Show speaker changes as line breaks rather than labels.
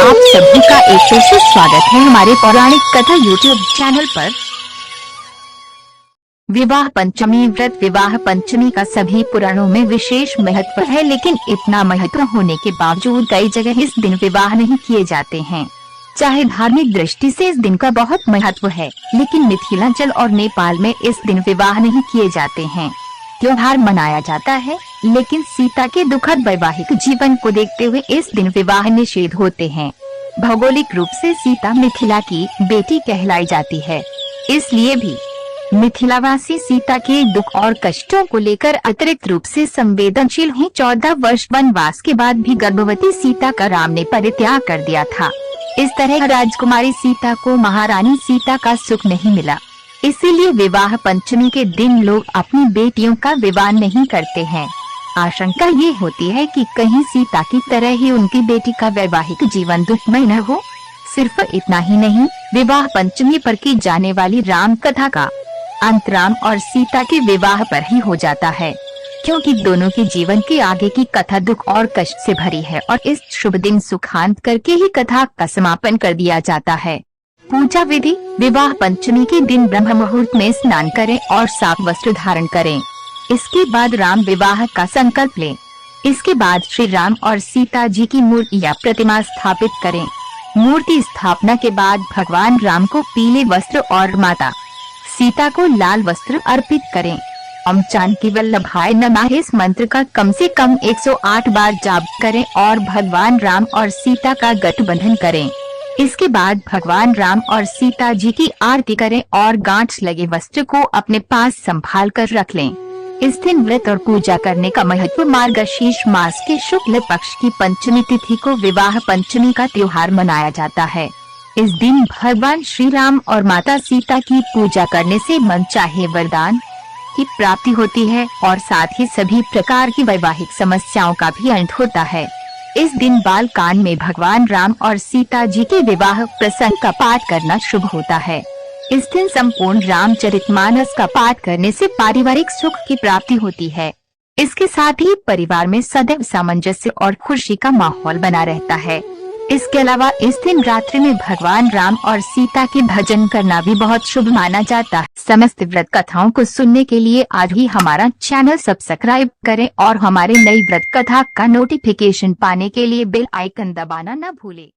आप सभी का एक फिर से स्वागत है हमारे पौराणिक कथा यूट्यूब चैनल पर। विवाह पंचमी व्रत। विवाह पंचमी का सभी पुराणों में विशेष महत्व है, लेकिन इतना महत्व होने के बावजूद कई जगह इस दिन विवाह नहीं किए जाते हैं। चाहे धार्मिक दृष्टि से इस दिन का बहुत महत्व है, लेकिन मिथिलांचल और नेपाल में इस दिन विवाह नहीं किए जाते हैं। त्योहार मनाया जाता है, लेकिन सीता के दुखद वैवाहिक जीवन को देखते हुए इस दिन विवाह निषेध होते हैं। भौगोलिक रूप से सीता मिथिला की बेटी कहलाई जाती है, इसलिए भी मिथिलावासी सीता के दुख और कष्टों को लेकर अतिरिक्त रूप से संवेदनशील हैं। 14 वर्ष वनवास के बाद भी गर्भवती सीता का राम ने परित्याग कर दिया था। इस तरह राजकुमारी सीता को महारानी सीता का सुख नहीं मिला, इसीलिए विवाह पंचमी के दिन लोग अपनी बेटियों का विवाह नहीं करते हैं। आशंका ये होती है कि कहीं सीता की तरह ही उनकी बेटी का वैवाहिक जीवन दुखमय न हो। सिर्फ इतना ही नहीं, विवाह पंचमी पर की जाने वाली राम कथा का अंत राम और सीता के विवाह पर ही हो जाता है, क्योंकि दोनों के जीवन की आगे की कथा दुख और कष्ट से भरी है और इस शुभ दिन सुखांत करके ही कथा का समापन कर दिया जाता है। पूजा विधि। विवाह पंचमी के दिन ब्रह्म मुहूर्त में स्नान करें और साफ वस्त्र धारण करें। इसके बाद राम विवाह का संकल्प लें। इसके बाद श्री राम और सीता जी की मूर्ति या प्रतिमा स्थापित करें। मूर्ति स्थापना के बाद भगवान राम को पीले वस्त्र और माता सीता को लाल वस्त्र अर्पित करें। ओम जानकी वल्लभाय नमः इस मंत्र का कम से कम 108 बार जाप करें और भगवान राम और सीता का गठबंधन करें। इसके बाद भगवान राम और सीता जी की आरती करें और गांठ लगे वस्त्र को अपने पास संभाल कर रख लें। इस दिन व्रत और पूजा करने का महत्व। मार्गशीर्ष मास के शुक्ल पक्ष की पंचमी तिथि को विवाह पंचमी का त्योहार मनाया जाता है। इस दिन भगवान श्री राम और माता सीता की पूजा करने से मनचाहे वरदान की प्राप्ति होती है और साथ ही सभी प्रकार की वैवाहिक समस्याओं का भी अंत होता है। इस दिन बाल कांड में भगवान राम और सीता जी के विवाह प्रसंग का पाठ करना शुभ होता है। इस दिन संपूर्ण रामचरितमानस का पाठ करने से पारिवारिक सुख की प्राप्ति होती है। इसके साथ ही परिवार में सदैव सामंजस्य और खुशी का माहौल बना रहता है। इसके अलावा इस दिन रात्रि में भगवान राम और सीता के भजन करना भी बहुत शुभ माना जाता है। समस्त व्रत कथाओं को सुनने के लिए आज ही हमारा चैनल सब्सक्राइब करें और हमारे नई व्रत कथा का नोटिफिकेशन पाने के लिए बेल आइकन दबाना न भूलें।